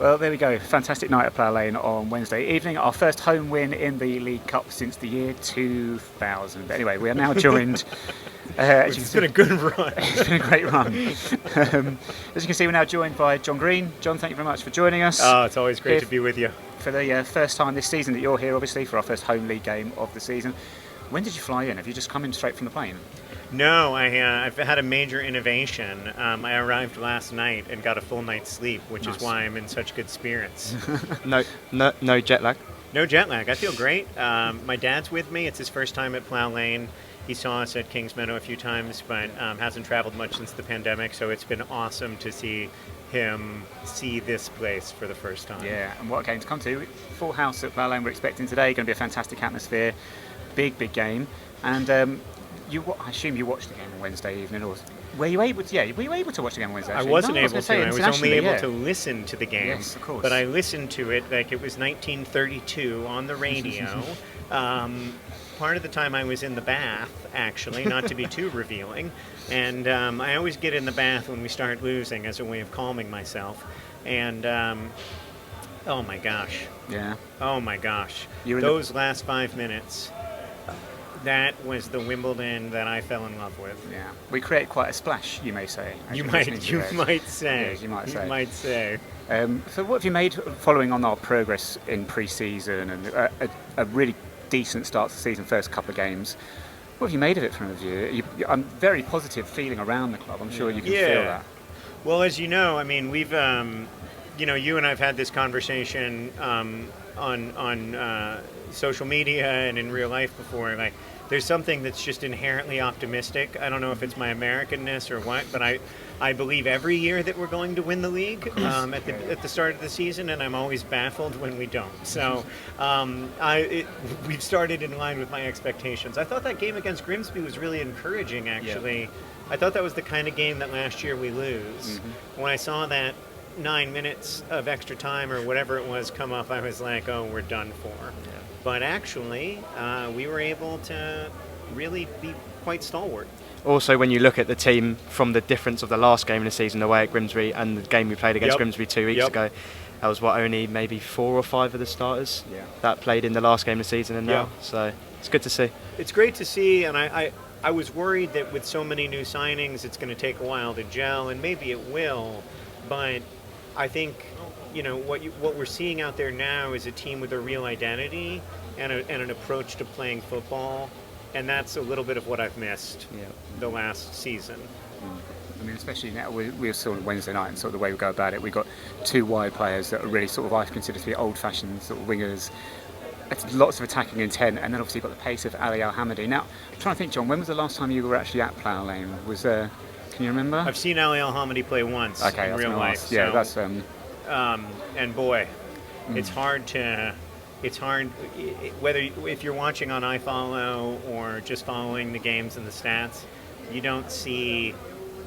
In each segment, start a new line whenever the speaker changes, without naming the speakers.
Well, there we go. Fantastic night at Plough Lane on Wednesday evening. Our first home win in the League Cup since the year 2000. But anyway, we are now joined...
it's been a good run.
It's been a great run. As you can see, we're now joined by John Green. John, thank you very much for joining us.
Oh, it's always great to be with you.
For the first time this season that you're here, obviously, for our first home league game of the season. When did you fly in? Have you just come in straight from the plane?
No, I've had a major innovation. I arrived last night and got a full night's sleep, which is why I'm in such good spirits.
No jet lag?
No jet lag. I feel great. My dad's with me. It's his first time at Plough Lane. He saw us at Kings Meadow a few times, but hasn't traveled much since the pandemic, so it's been awesome to see him see this place for the first time.
Yeah, and what a game to come to. Full house at Plough Lane we're expecting today. Going to be a fantastic atmosphere. Big game. And I assume you watched the game on Wednesday evening, or were you able to? Yeah, were you able to watch the game on Wednesday?
I wasn't able to. I was only able
yeah.
to listen to the game.
Yes, of course.
But I listened to it like it was 1932 on the radio. Part of the time I was in the bath, actually, not to be too revealing. And I always get in the bath when we start losing as a way of calming myself. And oh my gosh.
Yeah.
Oh my gosh. Those last 5 minutes. That was the Wimbledon that I fell in love with.
Yeah, we created quite a splash, you may say.
You might say.
Yes, you might say.
You might say.
So what have you made following on our progress in pre-season and a really decent start to the season, first couple of games? What have you made of it from a view? I'm very positive feeling around the club. I'm sure you can feel that.
Well, as you know, I mean, we've, you and I've had this conversation on social media and in real life before. Like, there's something that's just inherently optimistic. I don't know if it's my Americanness or what, but I believe every year that we're going to win the league at the start of the season, and I'm always baffled when we don't. So we've started in line with my expectations. I thought that game against Grimsby was really encouraging, actually. Yeah. I thought that was the kind of game that last year we lose. Mm-hmm. When I saw that 9 minutes of extra time or whatever it was come up, I was like, oh, we're done for. Yeah. But actually, we were able to really be quite stalwart.
Also, when you look at the team from the difference of the last game of the season away at Grimsby and the game we played against Grimsby 2 weeks ago, that was only maybe 4 or 5 of the starters that played in the last game of the season and now. So it's good to see. It's
great to see, and I was worried that with so many new signings, it's going to take a while to gel, and maybe it will, but I think what we're seeing out there now is a team with a real identity and an approach to playing football, and that's a little bit of what I've missed the last season.
I mean, especially now we saw on Wednesday night and sort of the way we go about it. We've got 2 wide players that are really sort of I consider to be old-fashioned sort of wingers. It's lots of attacking intent, and then obviously you've got the pace of Ali Al-Hamadi. Now, I'm trying to think, John, when was the last time you were actually at Plough Lane? Can you remember?
I've seen Ali Al-Hamadi play once in real life.
Yeah, so, that's
and boy, it's hard whether if you're watching on iFollow or just following the games and the stats, you don't see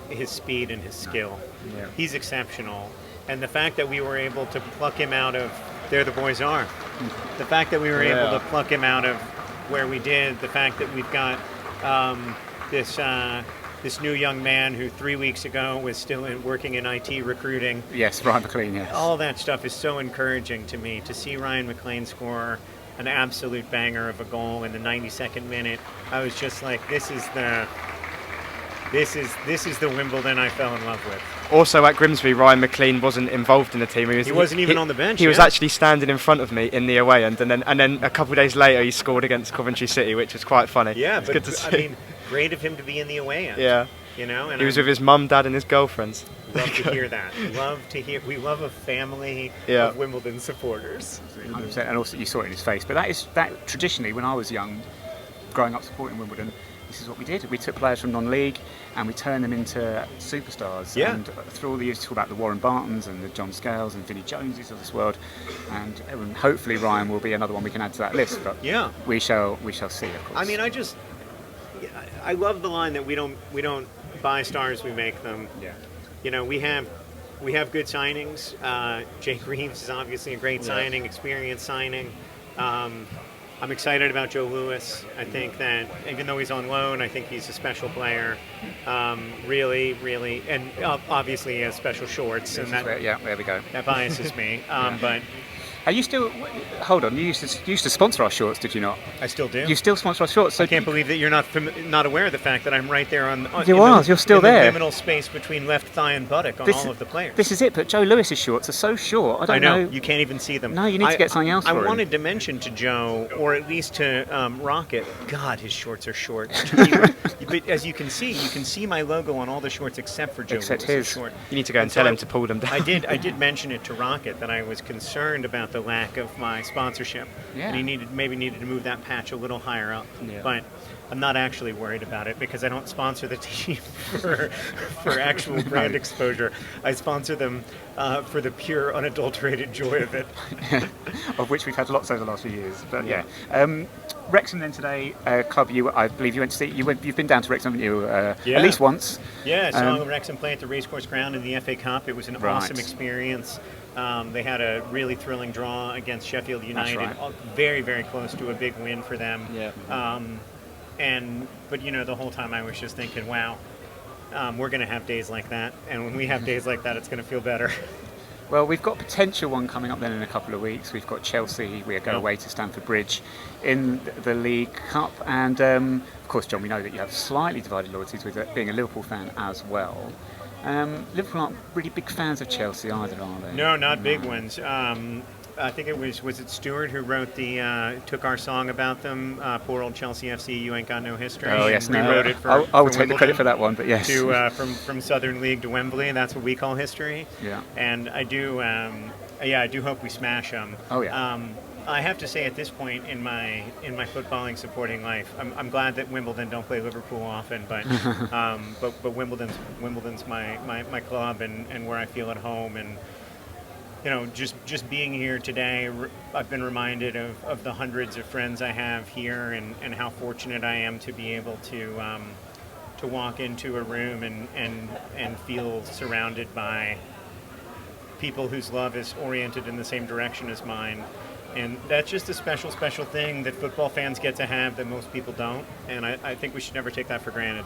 his speed and his skill. Yeah. He's exceptional, and the fact that we were able to pluck him out of there the boys are. The fact that we were able to pluck him out of where we did, the fact that we've got this new young man who 3 weeks ago was still working in IT recruiting.
Yes, Ryan McLean, yes.
All that stuff is so encouraging to me. To see Ryan McLean score an absolute banger of a goal in the 92nd minute, I was just like, this is the Wimbledon I fell in love with.
Also at Grimsby, Ryan McLean wasn't involved in the team.
He wasn't even on the bench.
He was actually standing in front of me in the away end, and then a couple of days later he scored against Coventry City, which was quite funny.
Yeah,
it's good to see.
I mean, great of him to be in the away end.
Yeah.
And
he was with his mum, dad, and his girlfriends.
Love to hear that. We love a family of Wimbledon supporters.
100%, and also you saw it in his face. But that traditionally, when I was young, growing up supporting Wimbledon, this is what we did. We took players from non-league and we turned them into superstars. Yeah. And through all the years, talk about the Warren Bartons and the John Scales and Vinnie Joneses of this world, and hopefully Ryan will be another one we can add to that list. But we shall see, of course.
I mean, I love the line that we don't buy stars, we make them. Yeah. We have good signings. Jake Reeves is obviously a great signing, experienced signing. I'm excited about Joe Lewis. I think that even though he's on loan, I think he's a special player. Really, really, and obviously he has special shorts, and
there we go.
That biases me. But
are you still? Hold on. You used to sponsor our shorts, did you not?
I still do.
You still sponsor our shorts. So
I can't believe that you're not aware of the fact that I'm right there on.
You're still there.
The liminal space between left thigh and buttock on all of the players.
This is it. But Joe Lewis's shorts are so short. I know.
You can't even see them.
No, you need to get something else.
I wanted to mention to Joe, or at least to Rocket. God, his shorts are short. But as you can see my logo on all the shorts except for Joe Lewis's
his.
short.
You need to go and tell him to pull them down.
I did mention it to Rocket that I was concerned about the lack of my sponsorship, and he maybe needed to move that patch a little higher up. Yeah. But I'm not actually worried about it because I don't sponsor the team for actual brand exposure. I sponsor them for the pure, unadulterated joy of it,
of which we've had lots over the last few years. But Wrexham then today, club I believe you went to see. You've been down to Wrexham, haven't you? At least once.
Yeah, I saw Wrexham play at the Racecourse Ground in the FA Cup. It was an awesome experience. They had a really thrilling draw against Sheffield United.
That's right.
Very, very close to a big win for them.
Yeah.
But the whole time I was just thinking, wow, we're going to have days like that, and when we have days like that, it's going to feel better.
Well, we've got a potential one coming up then in a couple of weeks. We've got Chelsea. We go away to Stamford Bridge in the League Cup, and of course, John, we know that you have slightly divided loyalties with being a Liverpool fan as well. Liverpool aren't really big fans of Chelsea either, are they?
No, not big ones. I think it was it Stuart who wrote took our song about them, poor old Chelsea FC, you ain't got no history.
Oh yes,
rewrote it for
I will take the credit for that one, but yes.
From Southern League to Wembley, and that's what we call history.
Yeah.
And I do hope we smash them.
Oh yeah.
I have to say, at this point in my footballing supporting life, I'm glad that Wimbledon don't play Liverpool often, but Wimbledon's my club and where I feel at home, and just being here today, I've been reminded of the hundreds of friends I have here, and how fortunate I am to be able to walk into a room and feel surrounded by people whose love is oriented in the same direction as mine. And that's just a special, special thing that football fans get to have that most people don't. And I think we should never take that for granted.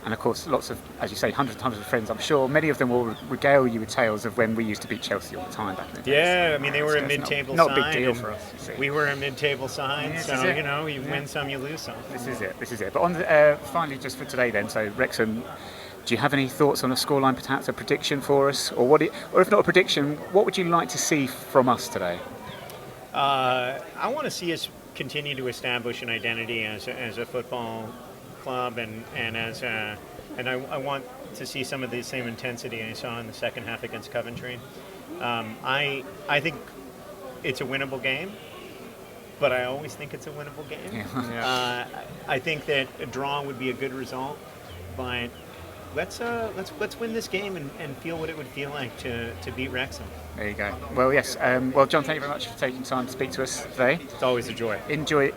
And of course, lots of, as you say, hundreds of friends. I'm sure many of them will regale you with tales of when we used to beat Chelsea all the time back in the day.
Yeah, I mean, they were a mid-table side.
Not a big deal for us, you see.
We were a mid-table side, so, you win some, you lose some.
This is it. But finally, just for today then, so Wrexham, do you have any thoughts on a scoreline, perhaps a prediction for us? Or if not a prediction, what would you like to see from us today?
I want to see us continue to establish an identity as a football club, and I want to see some of the same intensity I saw in the second half against Coventry. I think it's a winnable game, but I always think it's a winnable game. Yeah. I think that a draw would be a good result, but let's win this game and feel what it would feel like to beat Wrexham.
There you go. Well, yes. Well, John, thank you very much for taking time to speak to us today.
It's always a joy.
Enjoy.